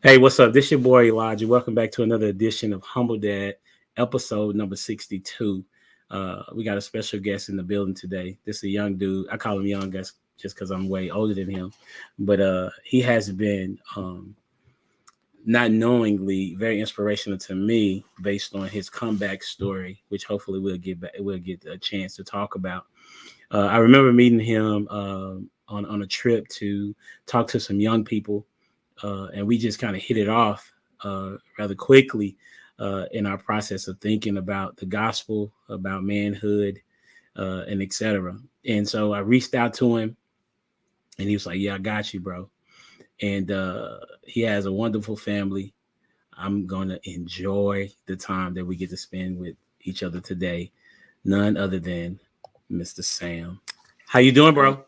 Hey, what's up? This your boy Elijah. Welcome back to another edition of Humble Dad, episode number 62. We got a special guest in the building today. This is a young dude. I call him young guys just because I'm way older than him. But he has been not knowingly very inspirational to me based on his comeback story, which hopefully we'll get a chance to talk about. I remember meeting him on a trip to talk to some young people, and we just kind of hit it off rather quickly in our process of thinking about the gospel, about manhood, and etc. And so I reached out to him, and he was like, "Yeah, I got you, bro." And he has a wonderful family. I'm gonna enjoy the time that we get to spend with each other today. None other than Mr. Sam. How you doing, Hey, bro?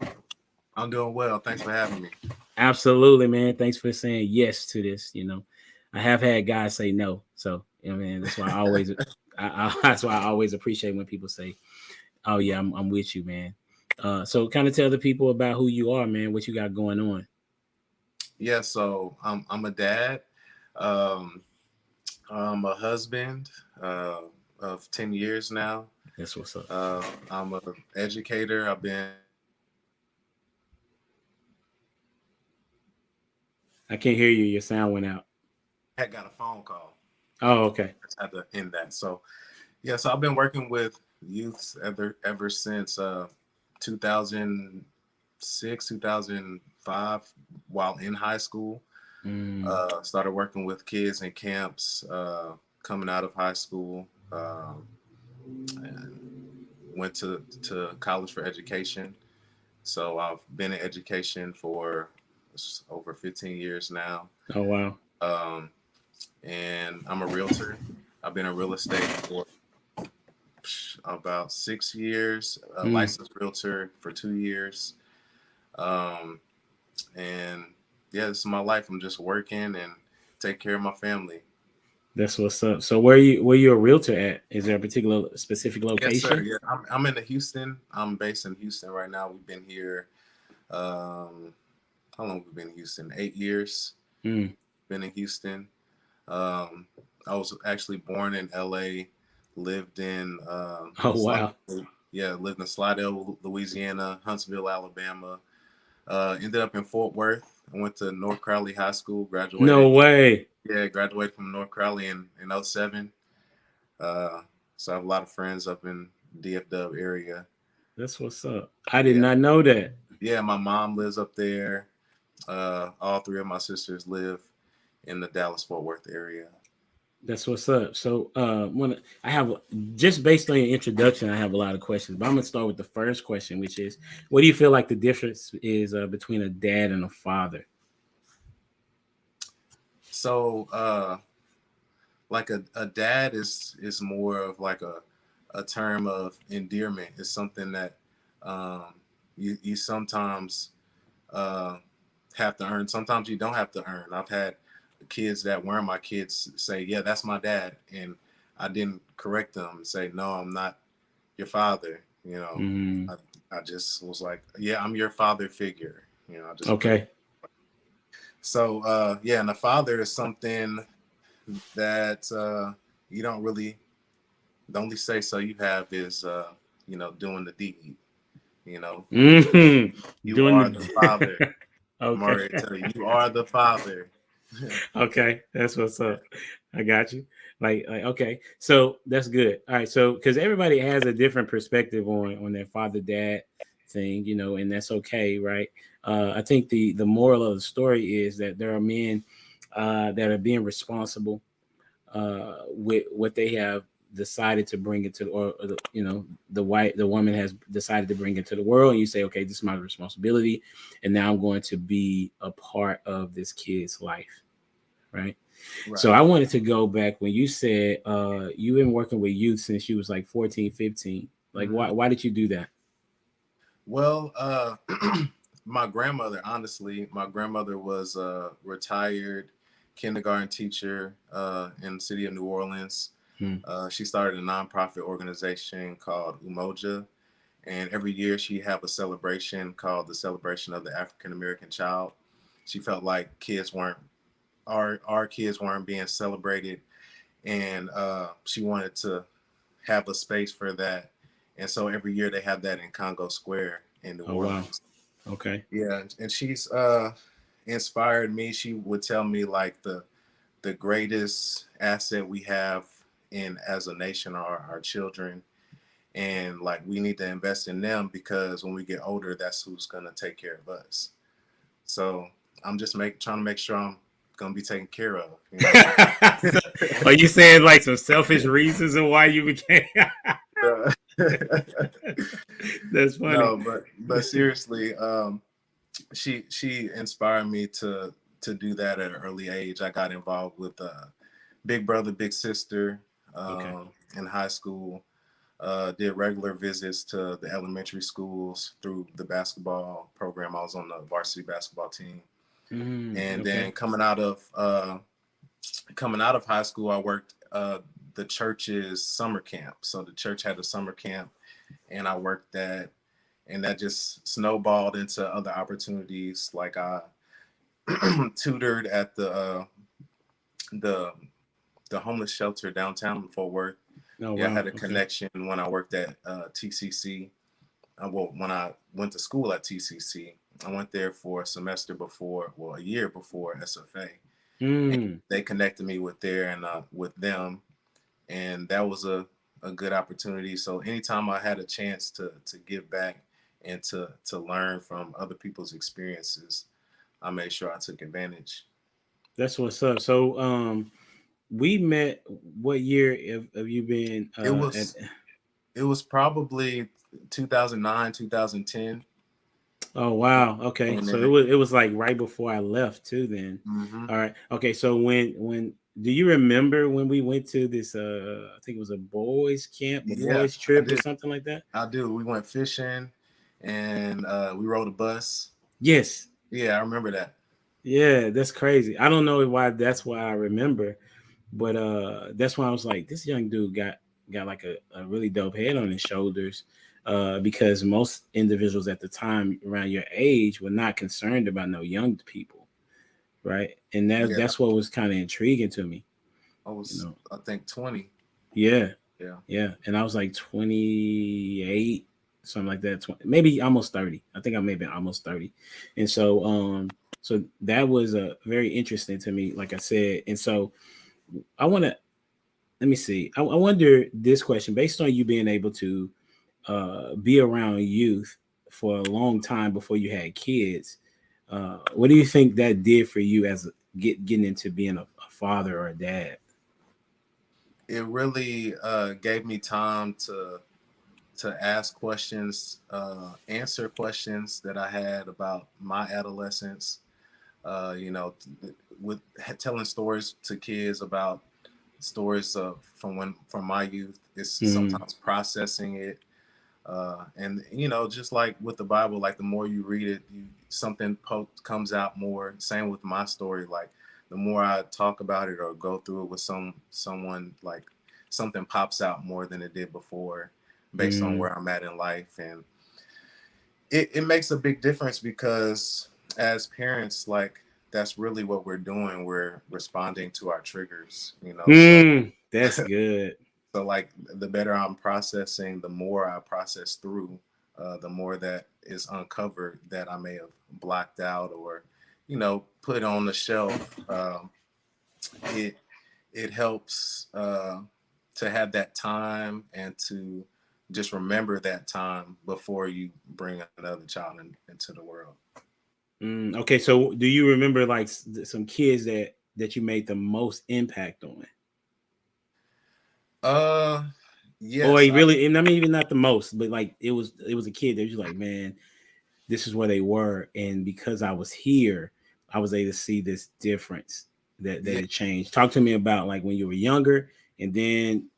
I'm doing well. Thanks for having me. Absolutely, man. Thanks for saying yes to this. I have had guys say no, so man, that's why that's why I always appreciate when people say, "Oh yeah, I'm with you, man." So kind of tell the people about who you are, man. What you got going on. Yeah, so I'm a dad. Um, I'm a husband of 10 years now. That's what's up. I'm a educator. I've been I can't hear you. Your sound went out. had got a phone call. Oh, okay. Just had to end that. So yeah, so I've been working with youths ever since 2006, 2005, while in high school. Mm, Started working with kids in camps coming out of high school. And went to college for education. So I've been in education for over 15 years now. oh wow. Um, and I'm a realtor. I've been in real estate for about 6 years, a Mm, licensed realtor for 2 years. Um, and yeah, this is my life. I'm just working and take care of my family. that's what's up. So where you a realtor at? Is there a particular specific Yes, sir. location? Yeah, I'm in Houston. I'm based in Houston right now. We've been here. Um, how long have we been in Houston? 8 years. Mm. Been in Houston. Um, I was actually born in LA. Lived in Oh wow. lived in Slidell, Louisiana, Huntsville, Alabama. Ended up in Fort Worth. I went to North Crowley High School. No Graduated. way. Yeah, graduated from North Crowley in '07. Uh, so I have a lot of friends up in DFW area. That's what's up. I did Yeah, not know that. yeah. My mom lives up there. All three of my sisters live in the Dallas Fort Worth area. That's what's up. So, when I have just based on your introduction, I have a lot of questions, but I'm gonna start with the first question, which is, what do you feel like the difference is between a dad and a father? So, like a dad is more of like a term of endearment. It's something that um, you sometimes uh, have to earn. Sometimes you don't have to earn. I've had kids that weren't my kids say, "Yeah, that's my dad," and I didn't correct them and say, "No, I'm not your father." Mm, I, I just was like, "Yeah, I'm your father figure." I just put it. okay, So yeah, and a father is something that you don't really. The only say so you have is doing the deed. You know, hmm you doing are the the father. I'm okay, already telling you, you are the father. okay, that's what's up. I got you. Like okay, so that's good. All right, so because everybody has a different perspective on their father dad thing, and that's okay, right? I think the moral of the story is that there are men that are being responsible with what they have decided to bring into, or the woman has decided to bring into the world, and you say, okay, this is my responsibility, and now I'm going to be a part of this kid's life, right? So Right. I wanted to go back when you said you've been working with youth since you was like 14, 15. Like Hmm. why did you do that? Well, my grandmother, honestly, my grandmother was a retired kindergarten teacher in the city of New Orleans. Hmm. She started a nonprofit organization called Umoja, and every year she have a celebration called the Celebration of the African American Child. She felt like kids weren't our kids weren't being celebrated, and she wanted to have a space for that. And so every year they have that in Congo Square in New Oh wow. Orleans. Okay. Yeah, and she's inspired me. She would tell me like the greatest asset we have in as a nation are our children, and like we need to invest in them because when we get older, that's who's gonna take care of us. So I'm just trying to make sure I'm gonna be taken care of. You know. So, are you saying like some selfish reasons of why you became? That's funny. No, but seriously, she inspired me to do that at an early age. I got involved with Big Brother Big Sister Okay. in high school. Did regular visits to the elementary schools through the basketball program. I was on the varsity basketball team, and then Okay. coming out of high school, I worked the church's summer camp. So the church had a summer camp, and I worked that, and that just snowballed into other opportunities. Like I tutored at the the homeless shelter downtown in Fort Worth. Oh Yeah, I wow. had a Okay. connection when I worked at TCC. Well, when I went to school at TCC, I went there for a semester before, well, a year before SFA, and Mm. they connected me with there and with them, and that was a good opportunity. So anytime I had a chance to give back and to learn from other people's experiences, I made sure I took advantage. That's what's up. So we met. What year have you been It at? was it was probably 2009, 2010, Oh wow. Okay. and So then it was like right before I left too then. mm-hmm. All right. Okay. So when do you remember when we went to this I think it was a boys camp, Yeah, boys I trip or did. something like that? I do. We went fishing, and we rode a bus. Yes. Yeah, I remember that. Yeah, that's crazy. I don't know why that's why I remember, but that's why I was like, this young dude got like a really dope head on his shoulders. Because most individuals at the time around your age were not concerned about no young people, right? And Yeah, that's what was kind of intriguing to me, I you was, know. I think, 20. Yeah, Yeah. yeah. And I was like 28, something like that, 20, maybe almost 30. I think I may have been almost 30. And so that was very interesting to me, like I said. And so I want to let me see. I wonder this question based on you being able to be around youth for a long time before you had kids. What do you think that did for you as getting into being a father or a dad? It really gave me time to ask questions, answer questions that I had about my adolescence. You know, with telling stories to kids about stories of from my youth. It's Mm, sometimes processing it, and you know, just like with the Bible, like the more you read it, something comes out more. Same with my story. Like the more I talk about it or go through it with someone, like something pops out more than it did before, based on mm, where I'm at in life, and it makes a big difference because as parents, like that's really what we're doing. We're responding to our triggers, you know. So that's good. so like the better I'm processing, the more I process through, the more that is uncovered that I may have blocked out or, you know, put on the shelf. It it helps to have that time and to just remember that time before you bring another child into the world. Okay, so do you remember like some kids that you made the most impact on? Uh, Or yes, he really, and I mean even not the most, but like it was a kid that was like, man, this is where they were, and because I was here, I was able to see this difference that yeah, it changed. Talk to me about like when you were younger, and then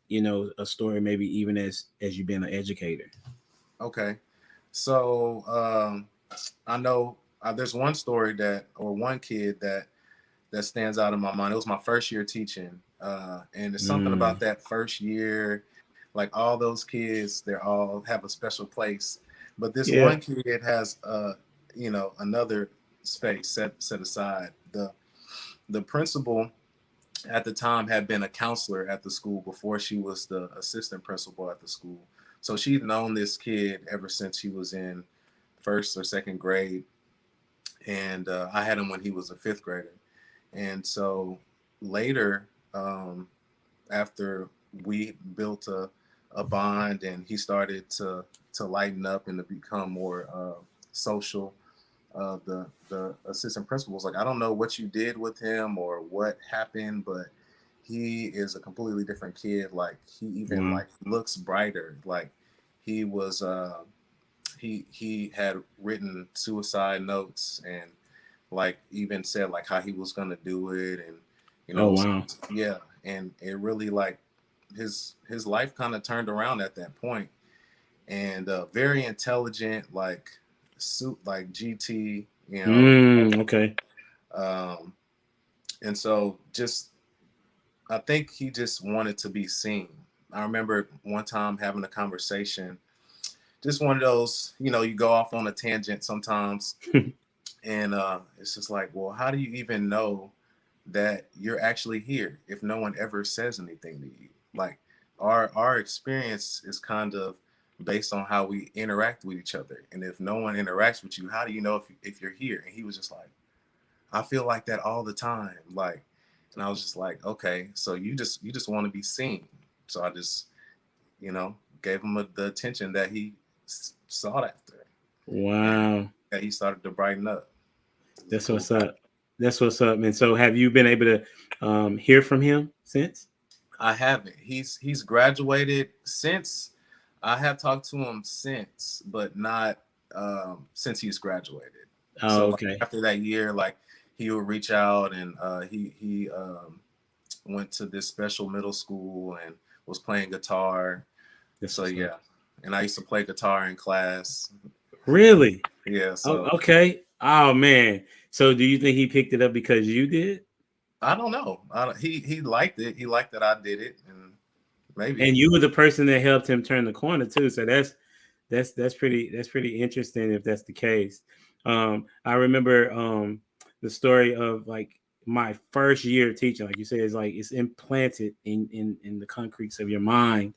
a story maybe even as you've been an educator. okay. So I know there's one story that or one kid that stands out in my mind. It was my first year teaching, and it's something about Mm, that first year. Like all those kids, they all have a special place, but this yeah. one kid has, you know, another space set aside. the principal at the time had been a counselor at the school before she was the assistant principal at the school. So she'd known this kid ever since he was in first or second grade. And I had him when he was a fifth grader. And so later, after we built a bond and he started to lighten up and to become more social, the assistant principal was like, I don't know what you did with him or what happened, but he is a completely different kid. Like he even like looks brighter. Like he was he had written suicide notes and like even said like how he was gonna do it, and you know, yeah, and it really like his life kind of turned around at that point. And very intelligent, like like GT, you know. Okay. And so just I think he just wanted to be seen. I remember one time having a conversation, just one of those, you know, you go off on a tangent sometimes. And it's just like, well, how do you even know that you're actually here if no one ever says anything to you? Like our experience is kind of based on how we interact with each other. And if no one interacts with you, how do you know if you're here? And he was just like, I feel like that all the time. Like, and I was just like, okay, so you just want to be seen. So I just, you know, gave him the attention that he sought after. Wow. And he started to brighten up. That's cool. What's up. That's what's up. And so have you been able to hear from him since? I haven't. He's graduated since. I have talked to him since, but not since he's graduated. Oh, so okay. Like, after that year, like he would reach out, and he went to this special middle school and was playing guitar. So yeah, and I used to play guitar in class. Really? Yeah. So okay. Oh man. So do you think he picked it up because you did? I don't know. He liked it. He liked that I did it, and maybe. And you were the person that helped him turn the corner too. So that's pretty interesting if that's the case. I remember the story of like my first year of teaching. Like you said, it's like it's implanted in the concretes of your mind.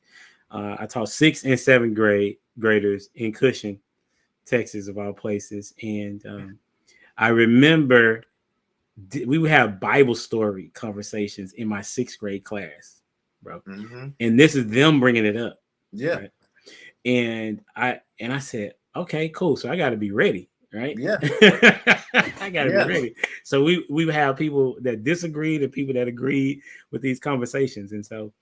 I taught 6th and 7th graders in Cushing, Texas, of all places, and I remember we would have Bible story conversations in my 6th grade class, bro. Mm-hmm. And this is them bringing it up. Yeah. Right? And I said, okay, cool. So I got to be ready, right? Yeah. I got to be ready. So we would have people that disagreed and people that agreed with these conversations. And so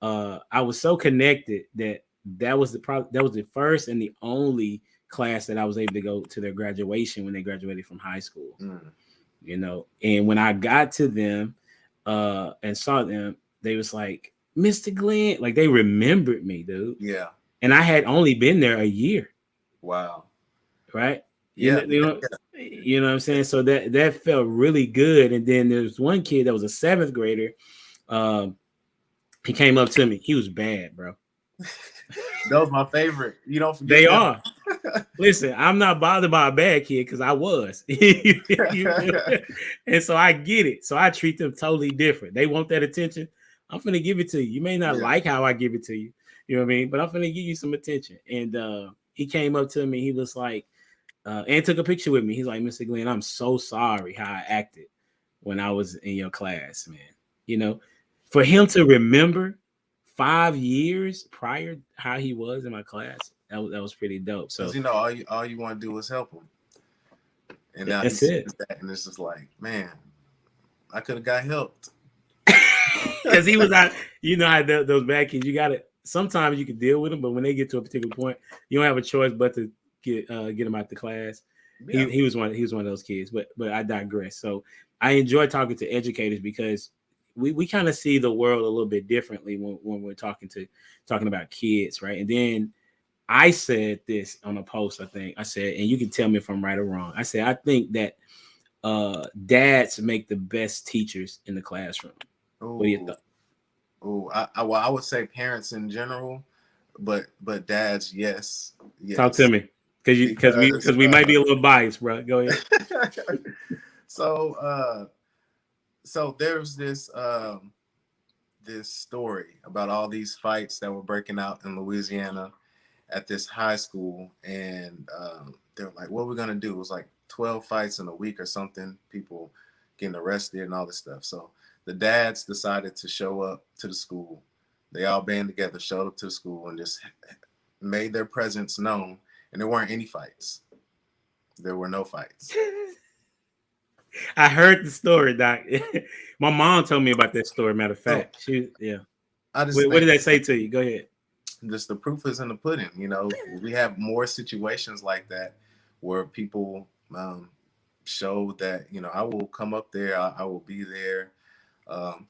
I was so connected that was the first and the only class that I was able to go to their graduation when they graduated from high school. You know, and when I got to them and saw them, they was like, Mr. Glenn, like they remembered me, dude. Yeah. And I had only been there a year. Wow. Right. Yeah. You know what I'm saying? So that felt really good. And then there's one kid that was a 7th grader. He came up to me. He was bad, bro. That was my favorite. You don't forget. They are. Listen, I'm not bothered by a bad kid because I was. And so I get it. So I treat them totally different. They want that attention. I'm going to give it to you. You may not like how I give it to you. You know what I mean? But I'm going to give you some attention. And he came up to me. He was like, and took a picture with me. He's like, Mr. Glenn, I'm so sorry how I acted when I was in your class, man. You know, for him to remember 5 years prior how he was in my class, that was pretty dope. So you know, all you want to do is help him, and now that's it. And it's just like, man, I could have got helped because he was out. You know how those bad kids, you got to. Sometimes you can deal with them, but when they get to a particular point, you don't have a choice but to get them out the class. Yeah. He was one of those kids, but I digress. So I enjoy talking to educators because we kind of see the world a little bit differently when we're talking about kids, right? And then I said this on a post, I said, and you can tell me if I'm right or wrong. I said, I think that dads make the best teachers in the classroom. Ooh. What do you think? Oh, I would say parents in general, but dads, yes. Talk to me, because we might be a little biased, bro. Go ahead. So So there's this story about all these fights that were breaking out in Louisiana at this high school, and they were like, "What are we gonna do?" It was like 12 fights in a week or something. People getting arrested and all this stuff. So the dads decided to show up to the school. They all band together, showed up to the school, and just made their presence known. And there weren't any fights. There were no fights. I heard the story, Doc. My mom told me about that story. Matter of So fact, yeah. I just What think did they say to you? Go ahead. just the proof is in the pudding. We have more situations like that where people show that, I will come up there, I will be there. Um,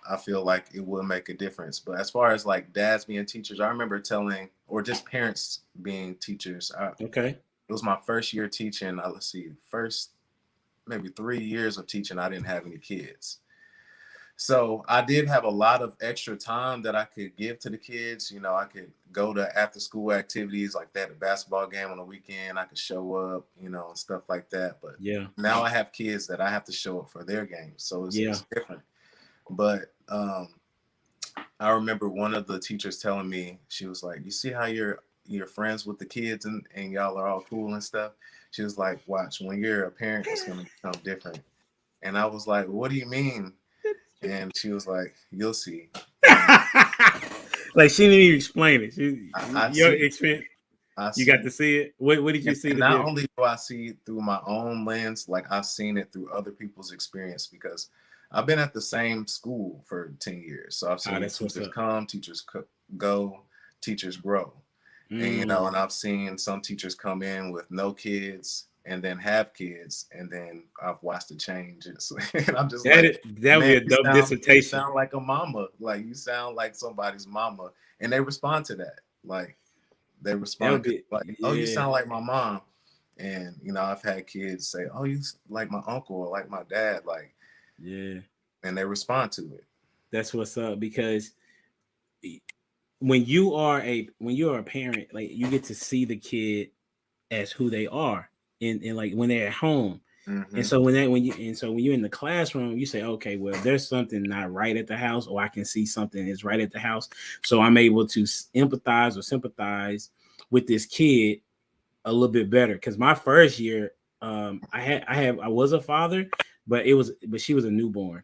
I feel like it will make a difference. But as far as like dads being teachers, I remember telling, or just parents being teachers. Okay. It was my first year teaching. First maybe 3 years of teaching, I didn't have any kids. So I did have a lot of extra time that I could give to the kids. I could go to after school activities like that, a basketball game on the weekend. I could show up, and stuff like that. But Yeah. now I have kids that I have to show up for their games. So it's different. But I remember one of the teachers telling me, she was like, "You see how you're friends with the kids and y'all are all cool and stuff?" She was like, "Watch, when you're a parent, it's gonna become different." And I was like, "What do you mean?" And she was like, "You'll see." And Like she didn't even explain it. I Your see. experience, I you see. got to see it. What did you see And the not difference? only do I see it through my own lens, like I've seen it through other people's experience, because I've been at the same school for 10 years. So I've Ah, seen that's what's teachers up. come, teachers go, teachers grow. And I've seen some teachers come in with no kids and then have kids, and then I've watched the changes. And I'm just like, That would "Man, be a dope you dissertation. sound like a mama. Like you sound like somebody's mama." And they respond to that. Like they That would respond be like, "Oh, you yeah, sound like my mom." And I've had kids say, "Oh, you like my uncle or like my dad," like, yeah. and they respond to it. That's what's up because when you are a parent, like you get to see the kid as who they are, and like when they're at home. And Mm-hmm. so when you're in the classroom, you say, okay, well, there's something not right at the house, or I can see something is right at the house. So I'm able to empathize or sympathize with this kid a little bit better. Because my first year, I was a father, but she was a newborn,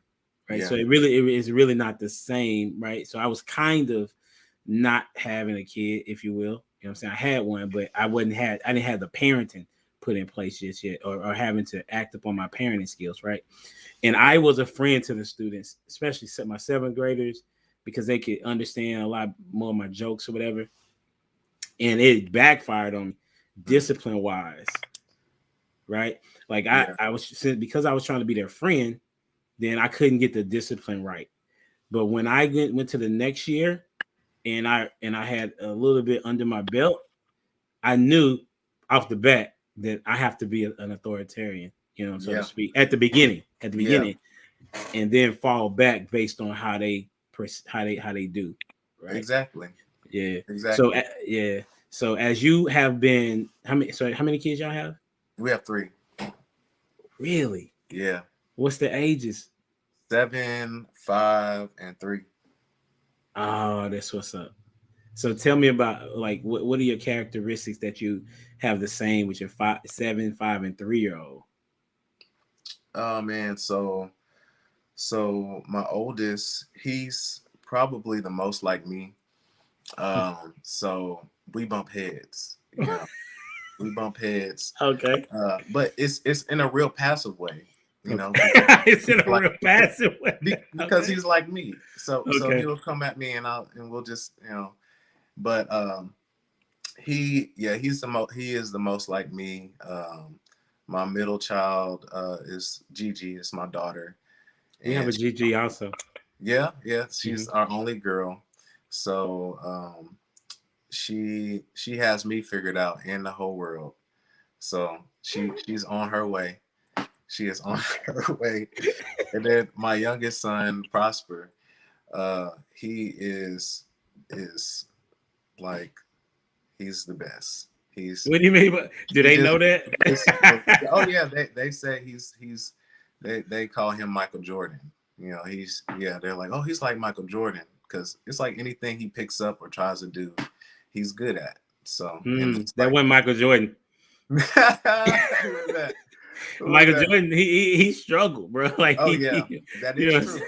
right? Yeah. So it is really not the same, right? So I was kind of not having a kid, if you will. You know what I'm saying? I had one, but I didn't have the parenting put in place just yet, or having to act upon my parenting skills, right? And I was a friend to the students, especially my seventh graders, because they could understand a lot more of my jokes or whatever. And it backfired on me Mm. discipline wise, right? Like Yeah. I was, because I was trying to be their friend, then I couldn't get the discipline right. But when I went to the next year, and I had a little bit under my belt, I knew off the bat that I have to be an authoritarian, so to Yeah. speak, at the beginning, Yeah. and then fall back based on how they do, right? Exactly. Yeah. So Exactly. yeah. So as you have been, how many kids y'all have? We have three. Really? Yeah. What's the ages? 7, 5, and 3. Oh, that's what's up. So tell me about, like, what are your characteristics that you have the same with your 7, 5, and 3-year old? Oh man, so my oldest, he's probably the most like me. So we bump heads, we bump heads. Okay. But it's in a real passive way, because Okay. It's he's in a like real passive way. because Okay. he's like me. So Okay. he'll come at me and we'll just, but he is the most like me. My middle child is Gigi, is my daughter. We have And a GG also. yeah, Hmm. she's our only girl. So she has me figured out in the whole world. So she's on her way. She is on her way. And then my youngest son, Prosper, he is like, he's the best. What do you mean? Do He they just know that? listens. Oh yeah, they say he's they call him Michael Jordan. You know, they're like, oh, he's like Michael Jordan because it's like anything he picks up or tries to do, he's good at. So, and it's That like, wasn't Michael Jordan. who was that? Who was Michael that? Jordan, he struggled, bro. Like Oh yeah, that you is know. true.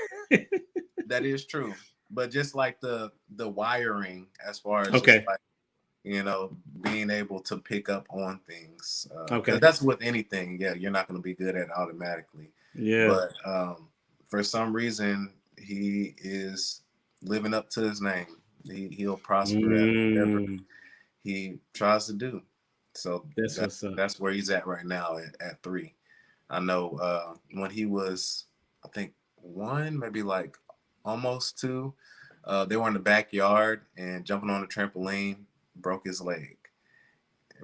That is true. But just like the wiring, as far as just Okay. like, being able to pick up on things, because Okay. that's with anything. Yeah, you're not going to be good at it automatically, Yeah. but for some reason he is living up to his name. He'll prosper at whatever Mm, he tries to do. So that's what's up. that's where he's at right now at 3. I know when he was, I think, 1, maybe like almost 2, they were in the backyard and jumping on a trampoline, broke his leg.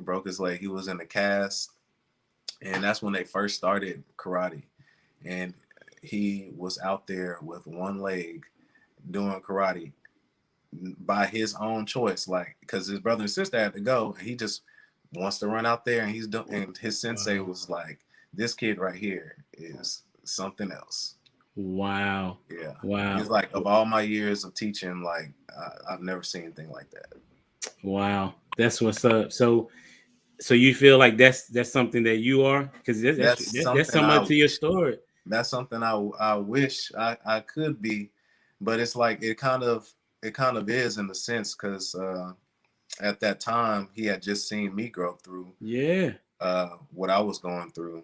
Broke his leg. He was in a cast, and that's when they first started karate. And he was out there with one leg doing karate by his own choice, like because his brother and sister had to go, and he just wants to run out there, and he's doing. And his sensei Wow. was like, "This kid right here is something else." Wow. Yeah, Wow. he's like, of all my years of teaching, like I've never seen anything like that. Wow. That's what's up. So you feel like that's something that you are, because That's that's something so much to your story. I wish I could be, but it's like it kind of is in a sense because at that time he had just seen me grow through Yeah. what I was going through.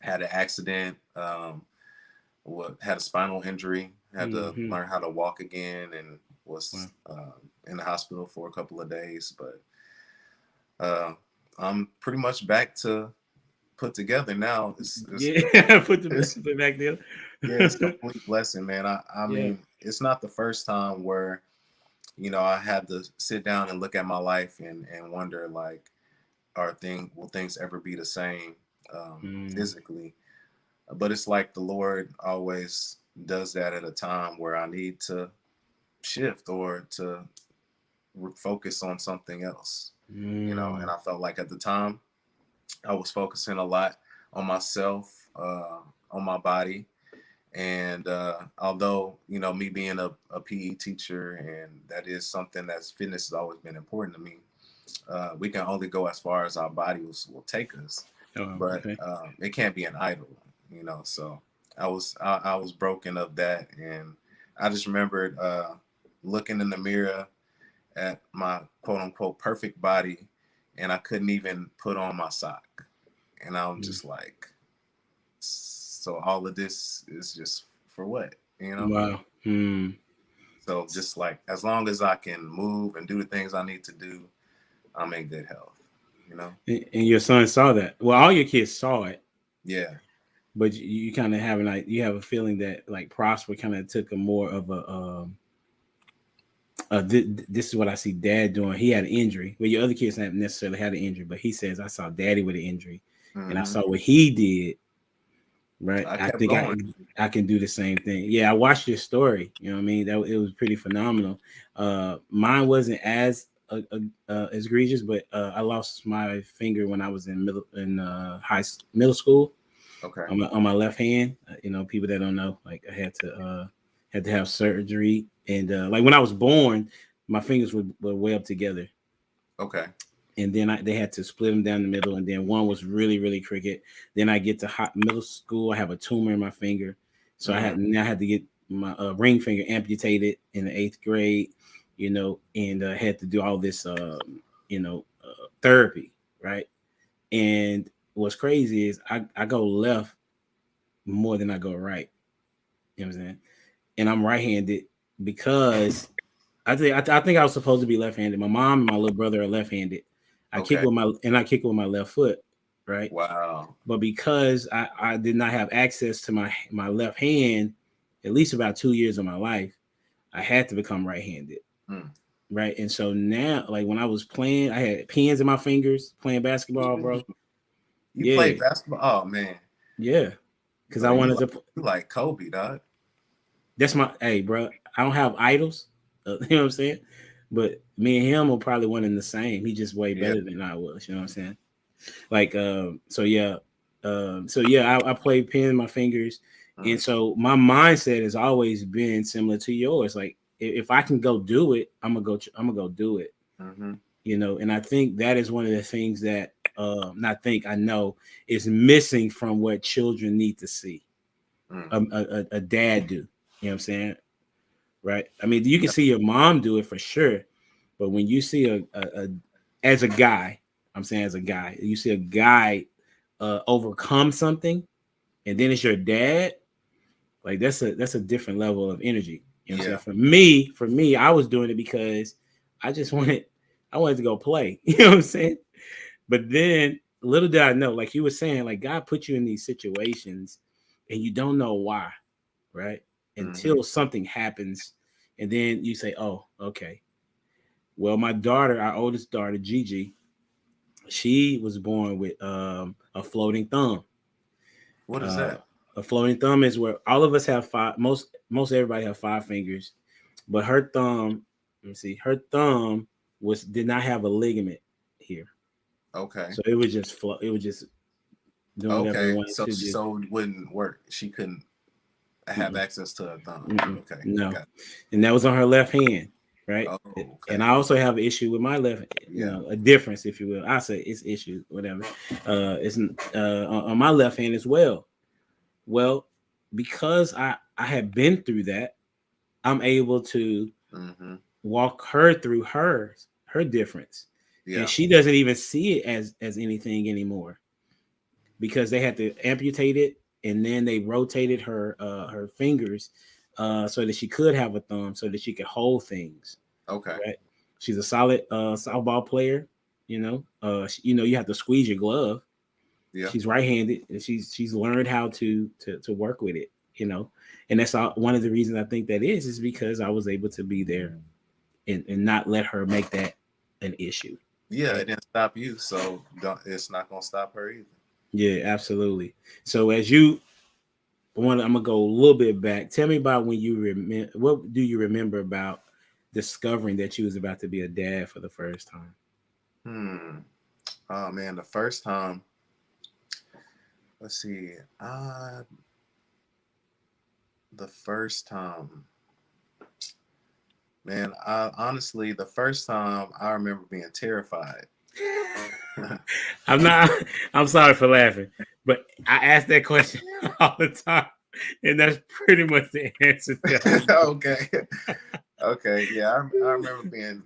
Had an accident, had a spinal injury, had to Hmm. learn how to walk again, and was Wow. in the hospital for a couple of days. But I'm pretty much back to put together now. Yeah. Put the It's put it back there. yeah, it's a complete blessing, man. I Yeah. mean, it's not the first time where I had to sit down and look at my life and wonder like, will things ever be the same Mm. physically? But it's like the Lord always does that at a time where I need to shift or to focus on something else. And Mm. I felt like at the time I was focusing a lot on myself, on my body. And although, me being a PE teacher, and that is something that's fitness has always been important to me, we can only go as far as our bodies will take us. Oh, But okay. it can't be an idol. So I was broken of that. And I just remembered looking in the mirror at my quote unquote perfect body, and I couldn't even put on my sock. And I'm Mm. just like, so all of this is just for what? Wow. Mm. So just like as long as I can move and do the things I need to do, I'm in good health. And your son saw that. Well, all your kids saw it, Yeah. but you kind of have you have a feeling that like Prosper kind of took a more of a this is what I see Dad doing. He had an injury. Well, your other kids haven't necessarily had an injury, but he says I saw Daddy with an injury, and I Hmm. saw what he did. Right. I I kept think going. I can do the same thing. Yeah, I watched your story. You know what I mean? That it was pretty phenomenal. Mine wasn't as egregious, but I lost my finger when I was in middle school Okay. on my left hand. People that don't know, like I had to have surgery, and like when I was born, my fingers were way up together, Okay. and then they had to split them down the middle, and then one was really really crooked. Then I get to middle school, I have a tumor in my finger, so Hmm. I had to get my ring finger amputated in the 8th grade, and had to do all this therapy, right? And what's crazy is I go left more than I go right. You know what I'm saying? And I'm right-handed because I think I was supposed to be left-handed. My mom and my little brother are left-handed. Okay. I kick with my left foot, right? Wow. But because I did not have access to my left hand, at least about 2 years of my life, I had to become right-handed, Hmm. right? And so now, like when I was playing, I had pins in my fingers playing basketball, bro. You Yeah, played basketball? Oh man, yeah, because bro, I you wanted like to. you like Kobe, dog. That's my hey, bro. I don't have idols. You know what I'm saying? But me and him are probably one and the same. He just way Yeah. better than I was. You know what I'm saying? Like, so yeah. So yeah, I play pen in my fingers, and so my mindset has always been similar to yours. Like if I can go do it, I'm gonna go do it. Mm-hmm. And I think that is one of the things that not think I know is missing from what children need to see a dad do. You know what I'm saying? Right? I mean, you can Yeah. see your mom do it for sure, but when you see a as a guy, I'm saying as a guy, you see a guy overcome something, and then it's your dad. Like that's a different level of energy. You know what I'm saying? Yeah. For me, I was doing it because I just wanted to go play. You know what I'm saying? But then little did I know, like you were saying, like God put you in these situations and you don't know why, right? Mm-hmm. Until something happens, and then you say, "Oh, okay." Well, my daughter, our oldest daughter, Gigi, she was born with a floating thumb. What is Uh, that? a floating thumb is where all of us have five. Most everybody have 5 fingers, but her thumb. Let me see. Her thumb did not have a ligament here, Okay. so it was just flow. It was just doing whatever it Okay. wanted So to do. so it wouldn't work. She couldn't have Mm-mm, access to a thumb. mm-mm, Okay. no, Got and that was on her left hand, right? it. Oh, And okay. I also have an issue with my left, Yeah. a difference, if you will. I say it's issue, whatever. It's on my left hand as well. Well, because I have been through that, I'm able to Mm-hmm. walk her through her difference, and Yeah. she doesn't even see it as anything anymore because they had to amputate it, and then they rotated her fingers so that she could have a thumb, so that she could hold things. Okay. Right? She's a solid softball player. You have to squeeze your glove. Yeah. She's right-handed, and she's learned how to work with it. And that's one of the reasons I think that is because I was able to be there and not let her make that an issue. Yeah. Right? It didn't stop you, so don't, it's not gonna stop her either. Yeah, absolutely. So I'm gonna go a little bit back. Tell me about when you remember. What do you remember about discovering that you was about to be a dad for the first time? Hmm. Oh man, the first time. Let's see. The first time, man. I honestly, the first time I remember being terrified. I'm not. I'm sorry for laughing, but I ask that question all the time, and that's pretty much the answer that I give. Okay. Okay. Yeah, I remember being.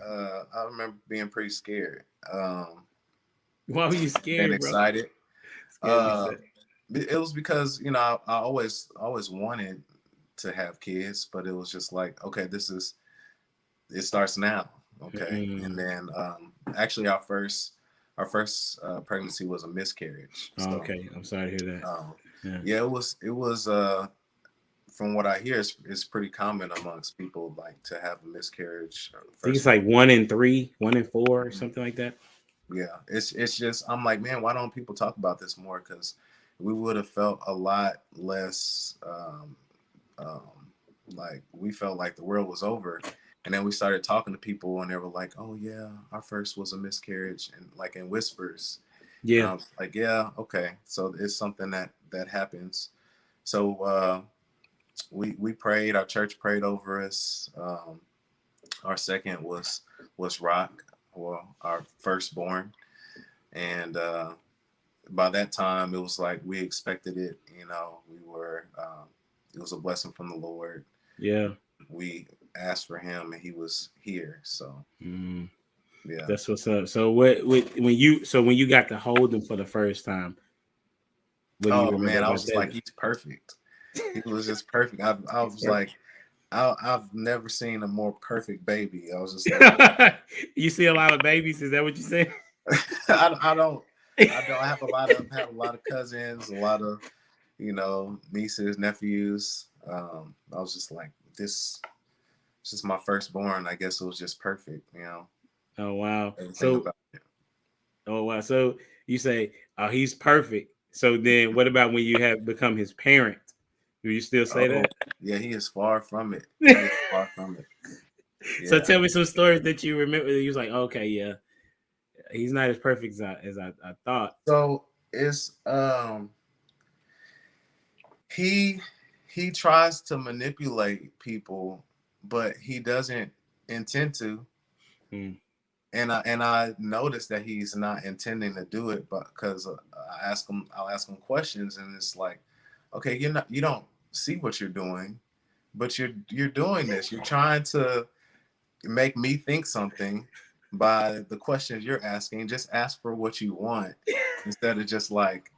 I remember being pretty scared. Why were you And scared, bro? excited. Scared to be Uh, said. it was because I always wanted to have kids, but it was just like, okay, it starts now. Okay. And Mm. then actually our first pregnancy was a miscarriage. Oh, So okay, I'm sorry to hear that. um, Yeah. yeah, it was from what I hear, it's pretty common amongst people like to have a miscarriage I think it's first. like 1 in 3, 1 in 4, or something like that. Yeah, it's just I'm like, man, why don't people talk about this more? Because we would have felt a lot less um, like we felt like the world was over. And then we started talking to people, and they were like, "Oh yeah, our first was a miscarriage," and like in whispers. And Yeah. I was like, "Yeah, okay." So it's something that happens. So we prayed. Our church prayed over us. Our second was Rock, well, our firstborn, and by that time it was like we expected it. We were. It was a blessing from the Lord. Yeah. We asked for him, and he was here. So Mm. yeah. That's what's up. So when you got to hold him for the first time, what do you Oh remember man, I was about just like, that? he's perfect. He was just perfect. I He's was like, perfect. I've never seen a more perfect baby. I was just like, You see a lot of babies. Is that what you say? I don't. I have a lot of cousins, a lot of nieces, nephews. I was just like, this is my firstborn. I guess it was just perfect. Oh wow. Everything So about it. so you say, oh, he's perfect. So then what about when you have become his parent? Do you still say Oh that? yeah, he is far from it. He is far from it. So Yeah. tell me some stories that you remember. You was like, okay, yeah, he's not as perfect as I thought. So It's he he tries to manipulate people, but he doesn't intend to. Mm. And I noticed that he's not intending to do it, but because I'll ask him questions, and it's like, okay, you don't see what you're doing, but you're doing this. You're trying to make me think something by the questions you're asking. Just ask for what you want instead of just like,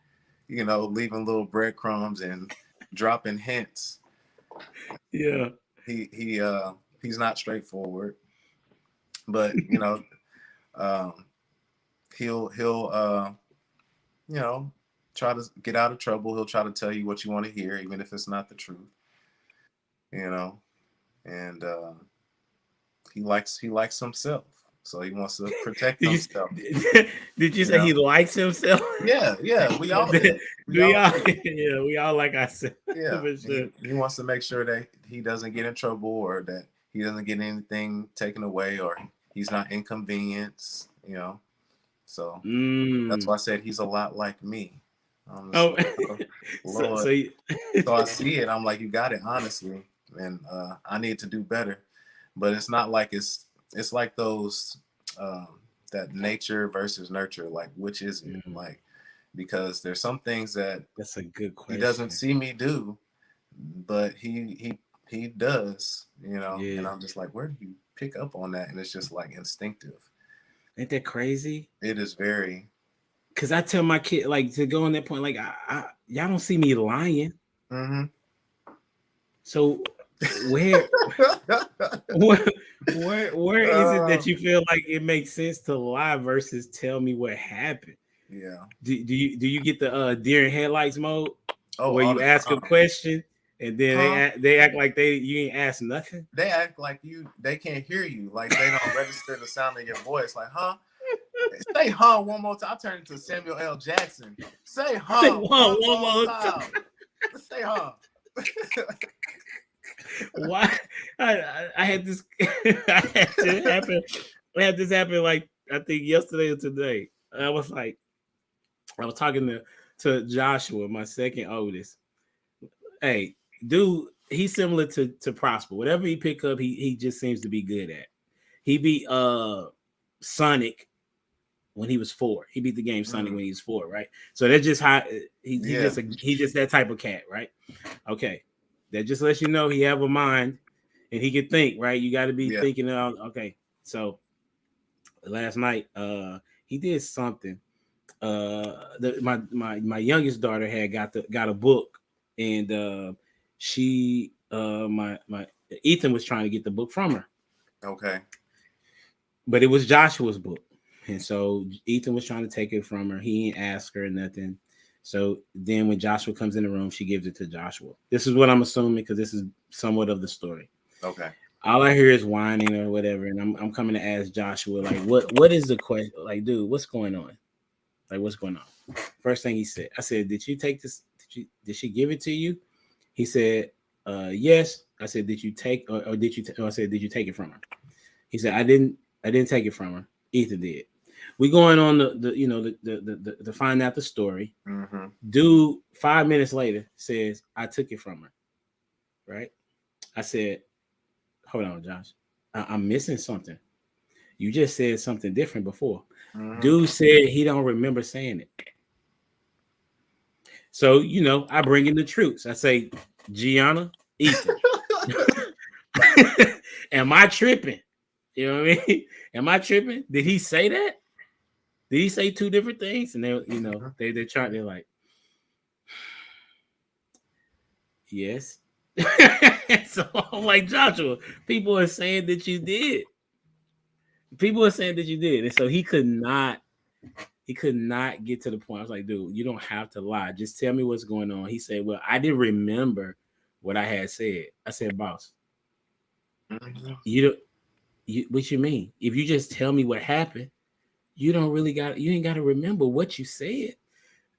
leaving little breadcrumbs and dropping hints. Yeah. He's not straightforward, but um, he'll you know try to get out of trouble. He'll try to tell you what you want to hear, even if it's not the truth. You know, and he likes himself, so he wants to protect Did himself. you did you You say know, he likes himself? yeah, we all Do did. We all y'all? did. Yeah, we all like ourselves Yeah, for sure. he wants to make sure that he doesn't get in trouble, or that he doesn't get anything taken away, or he's not inconvenienced. So that's Mm. why I said he's a lot like me. I'm just Oh, like, oh, so Lord. so you, So I see it. I'm like, you got it, honestly, and I need to do better. But it's not like it's like those that nature versus nurture. Like, which is it? Mm, Like, because there's some things that that's a good he doesn't question. see me do, but he does. And Yeah, I'm just like, where do you pick up on that? And it's just like instinctive. ain't that crazy? It is very. Cause I tell my kid like to go on that point, like y'all don't see me lying. Mm-hmm. So where where where is it that you feel like it makes sense to lie versus tell me what happened? Yeah. Do you get the deer in headlights mode Oh, where all you the ask a time. question and then Huh? they act like you ain't asked nothing? They act like they can't hear you, like they don't register the sound of your voice. Like, huh? Say huh one more time. I turn into Samuel L. Jackson. Say Say huh one one more more time. Say huh. Why I had this I had to happen. I had this happen like I think yesterday or today. I was like, I was talking to Joshua, my second oldest. Hey, dude, he's similar to Prosper. Whatever he pick up, he just seems to be good at. He beat Sonic when he was 4. He beat the game Sonic Mm, when he was 4, right? So that's just how yeah, he's just that type of cat, right? Okay. That just lets you know he have a mind and he can think, right? You got to be yeah. thinking out. Okay. So last night, he did something. My youngest daughter had got a book, and she my Ethan was trying to get the book from her, Okay. but it was Joshua's book, and so Ethan was trying to take it from her. He ain't ask her nothing. So then when Joshua comes in the room, she gives it to Joshua. This is what I'm assuming because this is somewhat of the story. Okay. All I hear is whining or whatever, and I'm coming to ask Joshua like, what is the question? Like, dude, what's going on? Like, what's going on? First thing he said, I said, did you take this? Did she give it to you? He said, yes. I said, did you take or did you? I said, did you take it from her? He said, I didn't take it from her. Ethan did. We going on the find out the story. Mm-hmm. Dude, 5 minutes later says, I took it from her. Right? I said, hold on, Josh. I'm missing something. You just said something different before. Mm-hmm. Dude said he don't remember saying it. So, I bring in the troops. I say, Gianna, Ethan, am I tripping? You know what I mean? Am I tripping? Did he say that? Did he say two different things? And they're trying. They're like, yes. So I'm like, Joshua, people are saying that you did. People are saying that you did, and so he could not. He could not get to the point. I was like, dude, you don't have to lie. Just tell me what's going on. He said, well, I didn't remember what I had said. I said, boss, Mm-hmm. you don't. What you mean? If you just tell me what happened, you ain't got to remember what you said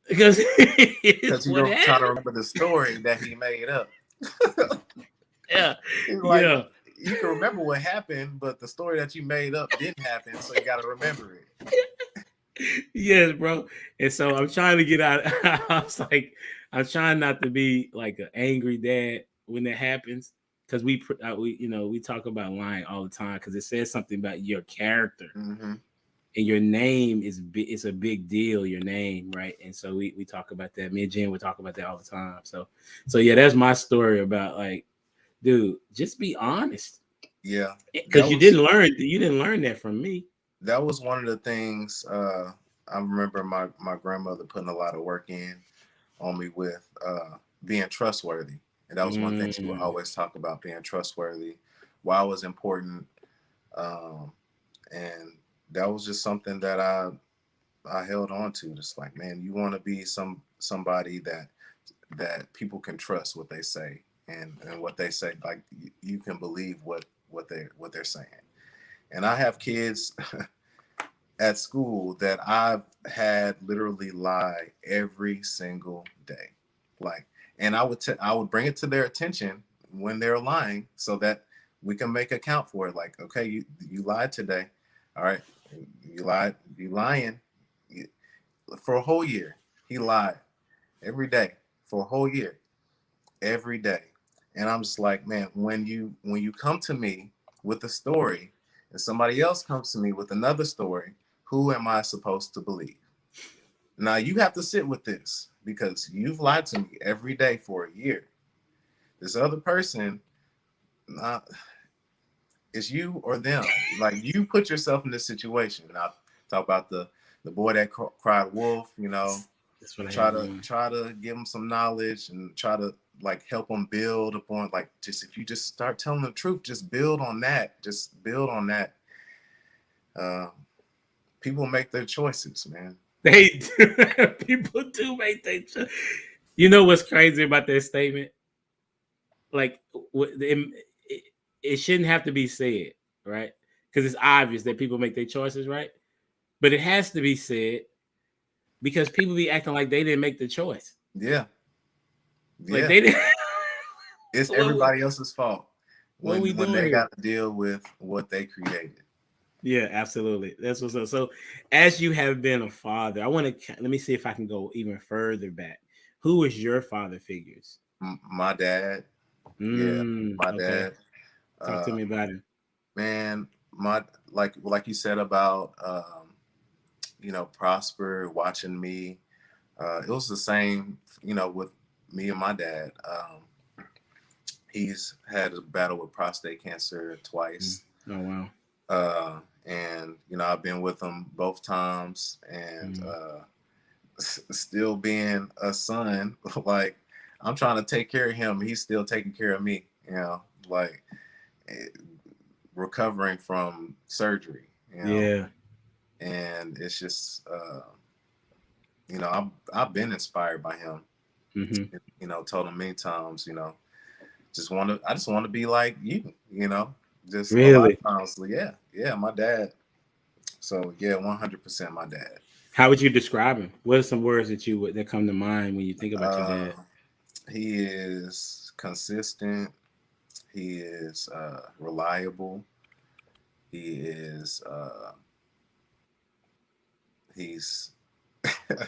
because it's Because you what don't try to happened. remember the story that he made up. Yeah, He's like, yeah, you can remember what happened, but the story that you made up didn't happen, so you got to remember it. Yes, bro. And so I'm trying to get out. I was like, I'm trying not to be like an angry dad when that happens, because we talk about lying all the time because it says something about your character, Mm-hmm. and your name is it's a big deal. Your name, right? And so we talk about that. Me and Jen would talk about that all the time. So yeah, that's my story about like, dude, just be honest, Yeah, that because was you didn't learn that from me. one of the things I remember my grandmother putting a lot of work in on me with being trustworthy, and that was one thing she would Mm, always talk about, being trustworthy, why it was important, um, and that was just something that I held on to. Just like, man, you want to be somebody that people can trust what they say, and what they say, like you can believe what they're saying. And I have kids at school that I've had literally lie every single day. Like, and I would bring it to their attention when they're lying so that we can make account for it. Like, okay, you lied today. All right. You lying for a whole year. He lied every day for a whole year, every day. And I'm just like, man, when you come to me with a story and somebody else comes to me with another story, who am I supposed to believe? Now you have to sit with this because you've lied to me every day for a year. This other person, uh, it's you or them. Like, you put yourself in this situation. Now talk about the boy that cried wolf. that's what I Try had to going. try to give them some knowledge and try to like help them build upon, like, just if you just start telling the truth, just build on that. Just build on that. Uh, People make their choices, man. They people do make they. You know what's crazy about that statement? Like, it shouldn't have to be said, right? Because it's obvious that people make their choices, right? But it has to be said because people be acting like they didn't make the choice, Yeah, like yeah. they didn't. It's what, everybody else's fault what we when doing they here? got to deal with what they created. Yeah, absolutely. That's what's up. So, as you have been a father, I want to let me see if I can go even further back. Who is your father figures? My dad, yeah, my Okay. dad. Talk to Uh, me about it. Man, my like you said about Prosper watching me. It was the same, with me and my dad. He's had a battle with prostate cancer Mm. twice. Oh wow. And I've been with him both times, and Mm. still being a son, like, I'm trying to take care of him, he's still taking care of me, like, eh, recovering from surgery, Yeah. and it's just, I've been inspired by him. Mm-hmm. Told him many times, I just want to be like you, just a lot Really? of times. So yeah, yeah, my dad. So yeah, 100% my dad. How would you describe him? What are some words that come to mind when you think about your Uh, dad? he is consistent. He is reliable. He is he's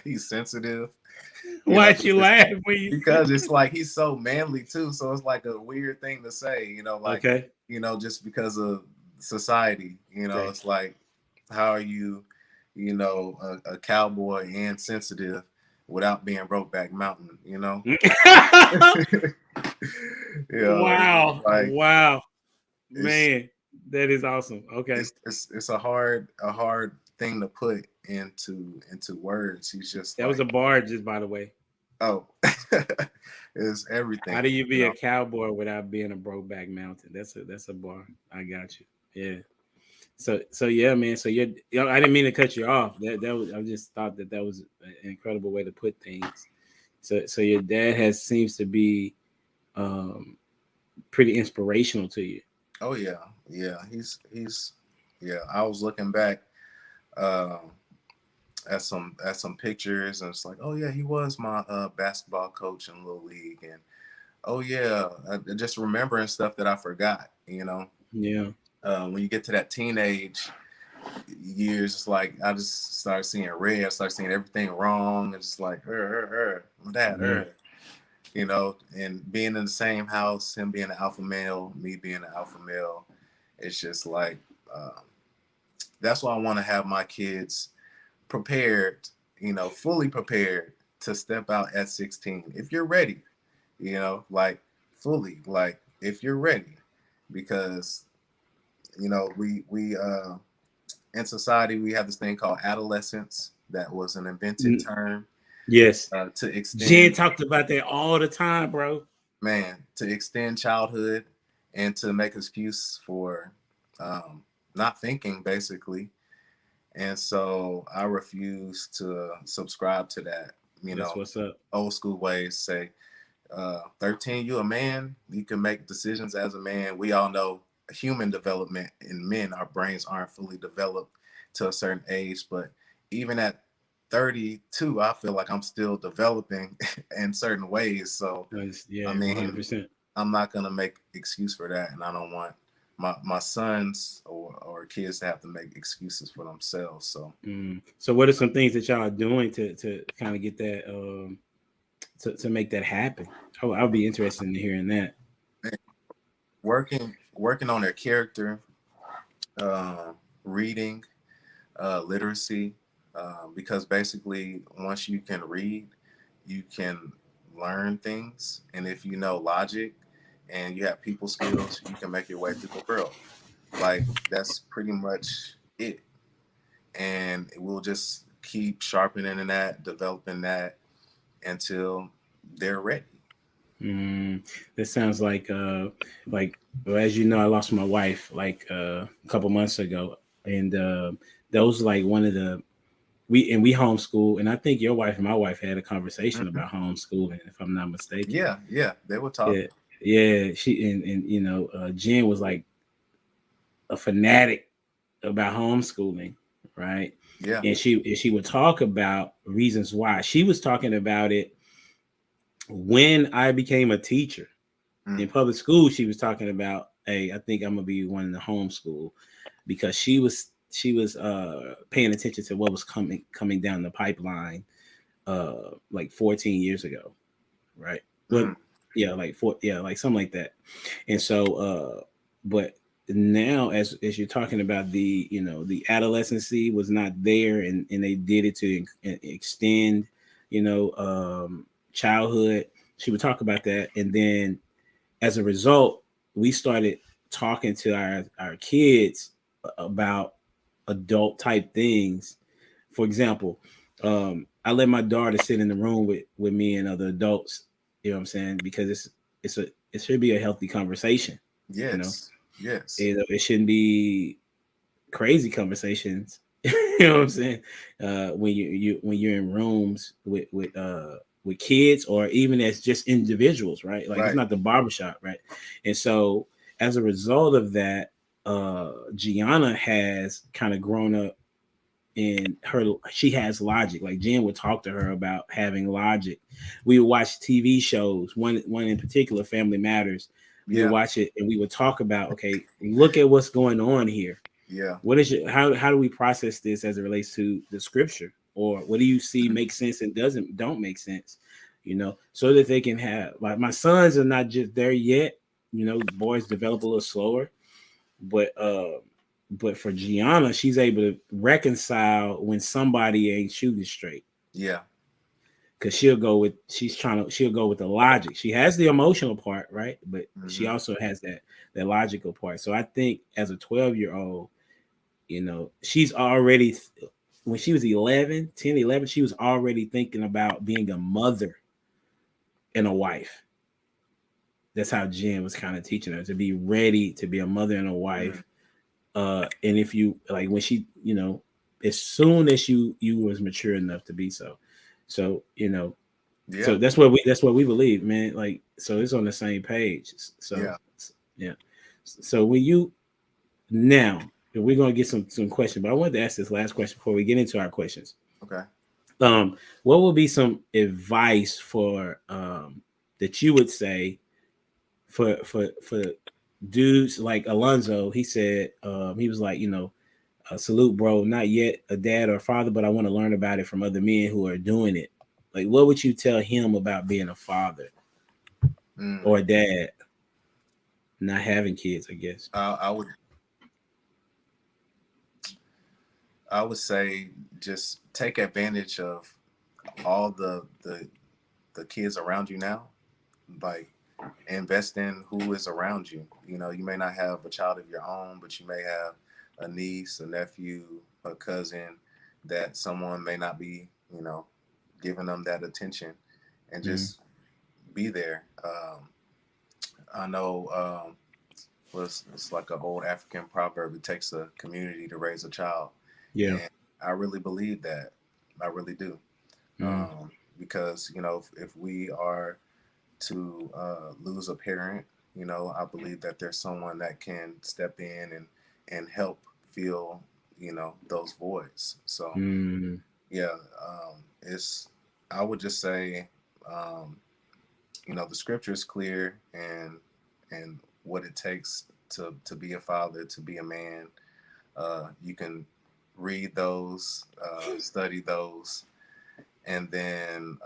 he's sensitive. You know, Why'd you laugh when you said because it's that? like he's so manly too. So it's like a weird thing to say. Like, Okay. just because of society. Okay. It's like, how are you, a cowboy and sensitive without being Brokeback Mountain? Wow. Like, Wow. it's Man, that is awesome. Okay. it's a hard thing to put into words. He's just That was like, a bar, just by the way. oh, it's How everything, do you be a cowboy without being a brokeback mountain? That's a bar. I got you. Yeah. So yeah, man. So I didn't mean to cut you off. That was I just thought that was an incredible way to put things. So your dad seems to be um pretty inspirational to you. Oh yeah, yeah. He's yeah. I was looking back um, at some pictures, and it's like, oh yeah, he was my basketball coach in Little League, and oh yeah, just remembering stuff that I forgot. Yeah. When you get to that teenage years, it's like I just started seeing red. I started seeing everything wrong. It's just like Mhm. you know. And being in the same house, him being an alpha male, me being an alpha male, it's just like that's why I want to have my kids prepared, you know, fully prepared to step out at 16 if you're ready, you know, like fully, like if you're ready, because you know we in society we have this thing called adolescence that was an invented Mm, term yes. to Jen extend, talked about that all the time, bro. man, to extend childhood and to make excuse for not thinking basically. And so I refuse to subscribe to that, you That's know, what's up. old school ways. Say 13, you a man, you can make decisions as a man. We all know human development in men, our brains aren't fully developed to a certain age, but even at 32, I feel like I'm still developing in certain ways. So I Yeah, mean, 100%. I'm not gonna make excuse for that, and I don't want my sons or kids to have to make excuses for themselves. So So what are some things that y'all are doing to kind of get that to make that happen? I'll be interested in hearing that. working on their character, uh, reading, literacy, because basically once you can read, you can learn things, and if you know logic and you have people skills, you can make your way through the world. Like that's pretty much it, and we'll just keep sharpening that, developing that until they're ready. Mm, that sounds like well, as you know, I lost my wife like a couple months ago, and that was like one of the we homeschool, and I think your wife and my wife had a conversation Mhm. about homeschooling, if I'm not mistaken. Yeah, yeah, they were Yeah, talking. yeah. And you know, Jen was like a fanatic about homeschooling, right? Yeah. And she would talk about reasons why. She was talking about it when I became a teacher in Mm. public school. She was talking about, hey, I think I'm gonna be one in the homeschool, because she was paying attention to what was coming down the pipeline like 14 years ago, right? What Mm. yeah, like something like that. And so but now as you're talking about the, you know, the adolescency was not there, and they did it to extend, you know, childhood. She would talk about that, and then as a result, we started talking to our kids about adult type things. For example, I let my daughter sit in the room with me and other adults. You know what I'm saying? Because it should be a healthy conversation. You know, Yes. Yes. it shouldn't be crazy conversations. You know what I'm saying? When when you're in rooms with kids, or even as just individuals, right? Like it's Right. not the barbershop, right? And so as a result of that, Gianna has kind of grown up in her. She has logic. Like Jen would talk to her about having logic. We would watch TV shows. One in particular, Family Matters. We would Yeah. watch it, and we would talk about, okay, look at what's going on here. Yeah. What is your, how do we process this as it relates to the scripture, or what do you see Mhm. make sense and don't make sense, you know, so that they can have, like, my sons are not just there yet, you know, boys develop a little slower, but for Gianna, she's able to reconcile when somebody ain't shooting straight, Yeah. because she'll go with the logic. She has the emotional part, right, but she Hmm. also has that logical part. So I think as a 12-year-old, you know, she's already, when she was 11, 10, 11, she was already thinking about being a mother and a wife. That's how Jen was kind of teaching her to be ready to be a mother and a Hmm. wife. And if you like, when she, you know, as soon as you was mature enough to be so. So, you know, so Yeah. that's what we believe, man. Like, so it's on the same page. So Yeah. yeah. So when you now, we're gonna get some questions, but I wanted to ask this last question before we get into our questions. Okay. What would be some advice for that you would say for dudes like Alonzo? He said he was like, you know, Salute, bro. Not yet a dad or a father, but I want to learn about it from other men who are doing it. Like, what would you tell him about being a father Mm. or a dad, not having kids? I guess. I would say just take advantage of all the kids around you now. Like, invest in who is around you. You know, you may not have a child of your own, but you may have a niece, a nephew, a cousin that someone may not be, you know, giving them that attention, and Mm, just be there. I know it's like an old African proverb: "It takes a community to raise a child," yeah. and I really believe that. I really do, Mm, because you know, if we are to lose a parent, you know, I believe that there's someone that can step in and help fill, you know, those voids. So mm. yeah, it's I would just say, um, you know, the scripture is clear, and what it takes to be a father, to be a man. You can read those, study those, and then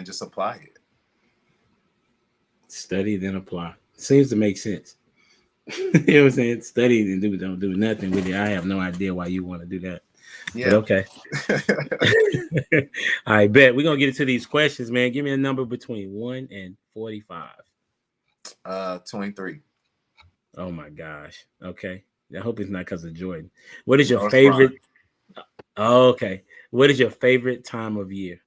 just apply it. Study then apply. Seems to make sense. You know what I'm saying? Study and don't do nothing with it. I have no idea why you want to do that. But Yeah. okay. I bet we're gonna get into these questions, man. Give me a number between 1 and 45. 23. Oh my gosh. Okay. I hope it's not because of Jordan. What is your No, it's fine. favorite? Oh, okay. What is your favorite time of year?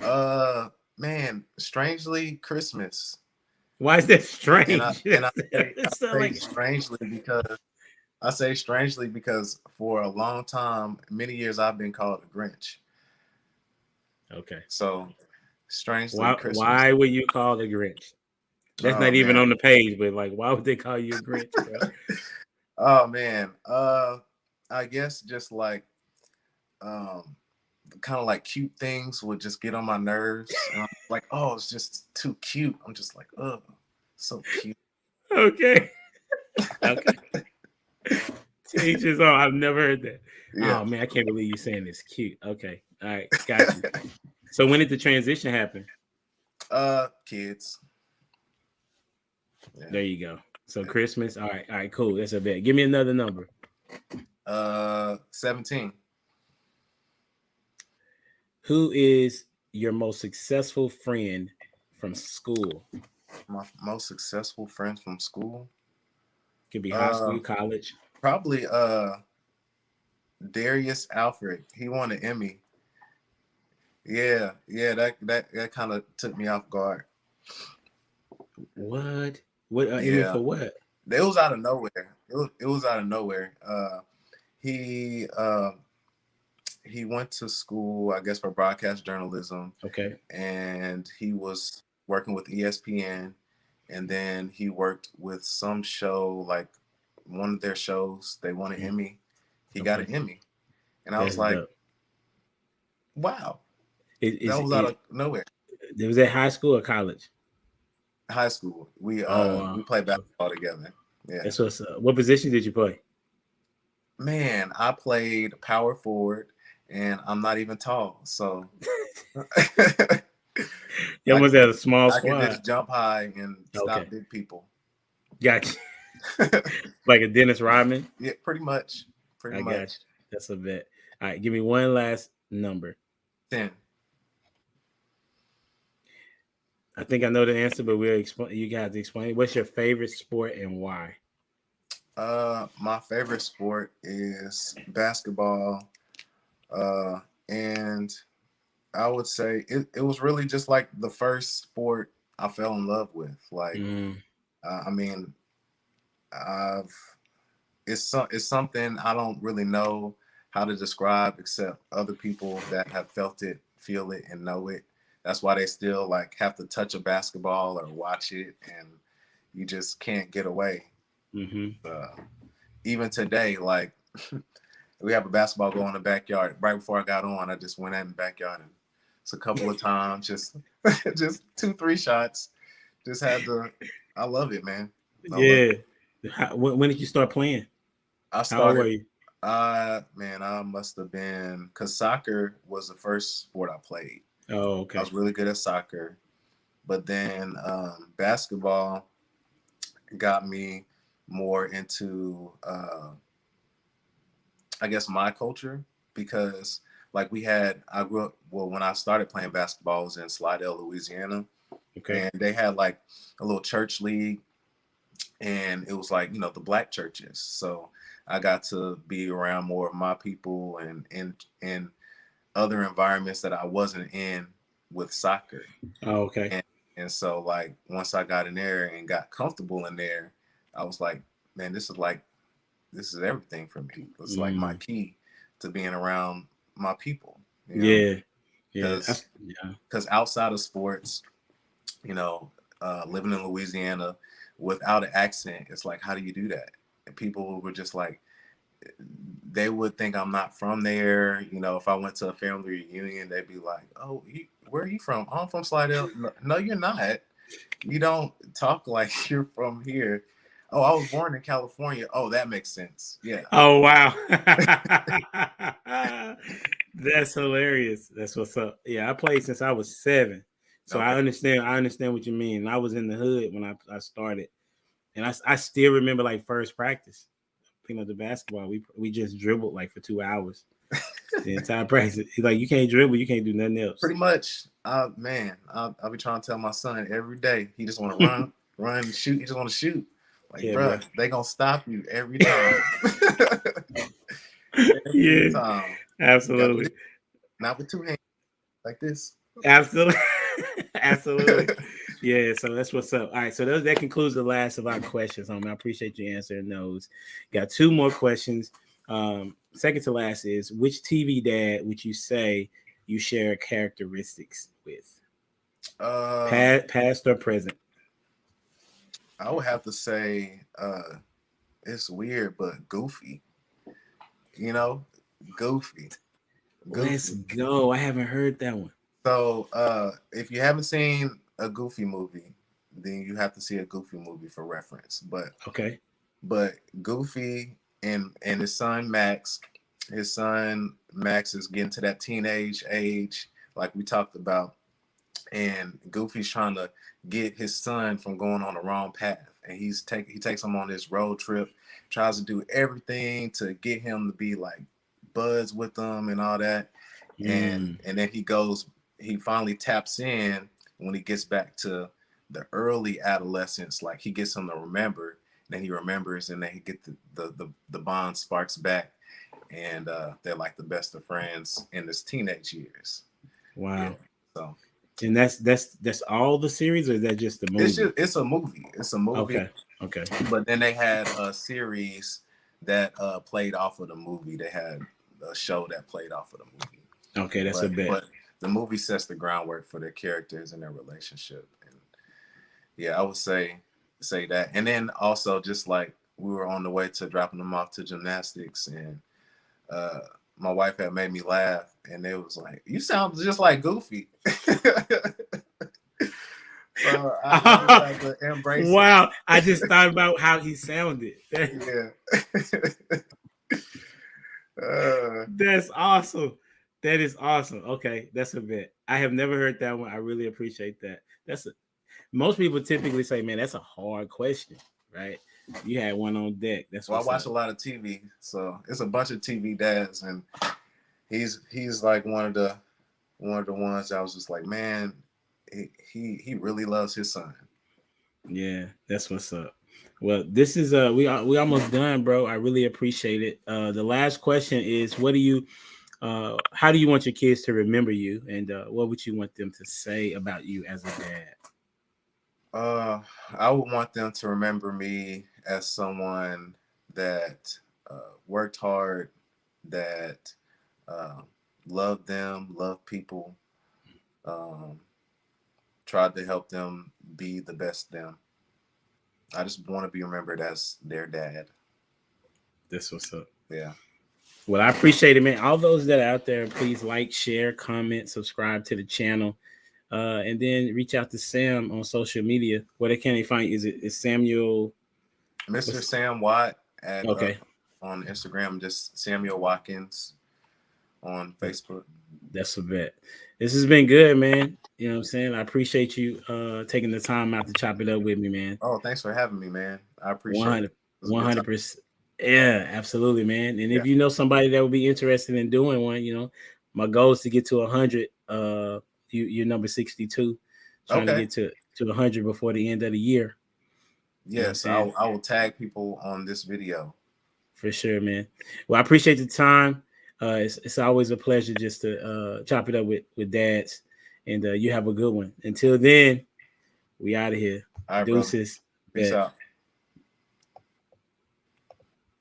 Uh, Man, strangely, Christmas. Why is that And I strange? and I say I It sound say like strangely because I say strangely because for a long time, many years, I've been called a Grinch. okay. So strangely, Christmas. Why would you call the Grinch? That's Oh not even man. on the page, but like why would they call you a Grinch, bro? Oh man. I guess just like um kind of like cute things would just get on my nerves. And I'm like, oh, it's just too cute. I'm just like, oh, so cute. Okay. Okay. Teachers, oh, I've never heard that. Yeah. Oh man, I can't believe you saying it's cute. Okay. All right, got you. So when did the transition happen? Kids. Yeah. There you go. So Christmas. All right, cool. That's a bet. Give me another number. 17. Who is your most successful friend from school? My most successful friends from school. Could be high Uh, school, college. Probably Darius Alfred. He won an Emmy. Yeah, yeah. That kind of took me off guard. What? What? Emmy Yeah, for what? it was out of nowhere. It was out of nowhere. He he went to school, I guess, for broadcast journalism, Okay. and he was working with ESPN, and then he worked with some show, like one of their shows. They won an Mm, Emmy. He got okay. an Emmy, and I was That's like, dope. wow, It that is was out it. of nowhere. It was at high school or college? High school, Oh, we played basketball together. Yeah, that's what's. What position did you play? man, I played power forward, and I'm not even tall, so You I almost can had just a small I can squad. just jump high and Okay, stop big people. got you. Like a Dennis Rodman. Yeah, pretty much, pretty I got much. you. That's a bet. All right, give me one last number. 10. I think I know the answer, but we'll explain. You guys explain. What's your favorite sport and why? My favorite sport is basketball, and I would say it was really just like the first sport I fell in love with. Like, Mm, I mean, I've it's something I don't really know how to describe except other people that have felt it, feel it, and know it. That's why they still like have to touch a basketball or watch it, and you just can't get away. mm-hmm. Uh, Even today, like we have a basketball goal in the backyard. Right before I got on, I just went in the backyard and it's a couple of times, just just 2, 3 shots. Just had to. I love it, man. I love Yeah. it. When did you start playing? I How old were started you? Man, I must have been, because soccer was the first sport I played. Oh, I okay. was really good at soccer, but then basketball got me more into, I guess, my culture, because like I grew up, well, when I started playing basketball, I was in Slidell, Louisiana, Okay. and they had like a little church league, and it was like, the black churches. So I got to be around more of my people and in other environments that I wasn't in with soccer. Oh, okay. And so like once I got in there and got comfortable in there, I was like, man, this is everything for me. It's like my Mm. key to being around my people, Yeah. Yeah. because Yeah. outside of sports, you know, living in Louisiana without an accent, it's like, how do you do that? And people were just like, they would think I'm not from there. If I went to a family reunion, they'd be like, "Oh, where are you from?" "Oh, I'm from Slidell." "No, no, you're not. You don't talk like you're from here." "Oh, I was born in California." "Oh, that makes sense." Yeah. Oh, wow. That's hilarious. That's what's up. Yeah, I played since I was 7. So Okay. I understand what you mean. I was in the hood when I started. And I still remember like first practice. The basketball. We just dribbled like for 2 hours. The entire practice. He's like, you can't dribble, you can't do nothing else. Pretty much. Man, I'll be trying to tell my son every day. He just want to run, run, shoot. He just want to shoot. Like, Yeah, bro. bruh, they gonna stop you every time. Every Yeah, time. You gotta do absolutely. this, not with two hands like this. Absolutely. Absolutely. Yeah, so that's what's up. All right, so that concludes the last of our questions, homie. I appreciate you answering those. Got 2 more questions. Second to last is, which TV dad would you say you share characteristics with? Uh, Past or present? I would have to say, it's weird, but Goofy. You know, Goofy, Let's Goofy. go. I haven't heard that one. So, if you haven't seen a Goofy movie, then you have to see a Goofy movie for reference. But Okay. Goofy and his son Max is getting to that teenage age, like we talked about, and Goofy's trying to get his son from going on the wrong path, and he takes him on this road trip, tries to do everything to get him to be like buds with them and all that, and Mm. then he finally taps in when he gets back to the early adolescence, like he gets him to remember, then he remembers, and then he get the bond sparks back, and they're like the best of friends in his teenage years. Yeah. Wow. So And that's all the series, or is that just the movie? it's a movie. It's a movie. Okay. Okay. But then they had a series that played off of the movie. They had a show that played off of the movie. Okay, that's a bet. But the movie sets the groundwork for their characters and their relationship. And yeah, I would say that. And then also, just like we were on the way to dropping them off to gymnastics, and uh my wife had made me laugh, and they was like, "You sound just like Goofy." So I just had to embrace it. Wow. I just thought about how he sounded. Yeah. uh, That's awesome. That is awesome. Okay, that's a bet. I have never heard that one. I really appreciate that. Most people typically say, "Man, that's a hard question," right? You had one on deck. That's well, I what's watch up. a lot of TV, so it's a bunch of TV dads, and he's like one of the ones that I was just like, man, he really loves his son. Yeah, that's what's up. Well, this is we almost done, bro. I really appreciate it. The last question is, how do you want your kids to remember you, and what would you want them to say about you as a dad? Uh, I would want them to remember me as someone that worked hard, that uh, loved them, loved people, um, tried to help them be the best them. I just want to be remembered as their dad. That's what's up. Yeah. Well, I appreciate it, man. All those that are out there, please like, share, comment, subscribe to the channel, and then reach out to Sam on social media. Where can they find you? Is Samuel? Mr. What's Sam Watt at okay? on Instagram, just Samuel Watkins on Facebook. That's a bet. This has been good, man. You know what I'm saying? I appreciate you taking the time out to chop it up with me, man. Oh, thanks for having me, man. I appreciate it. 100, It was a good time. 100%. Yeah, absolutely, man. And Yeah. if you know somebody that would be interested in doing one, my goal is to get to 100. You're number 62, trying to Okay. get to 100 before the end of the year. You know what I'm Yes, saying? I will tag people on this video. For sure, man. Well, I appreciate the time. It's always a pleasure just to chop it up with dads. And you have a good one. Until then, we out of here. All right, brother. Deuces. Peace Bet. out.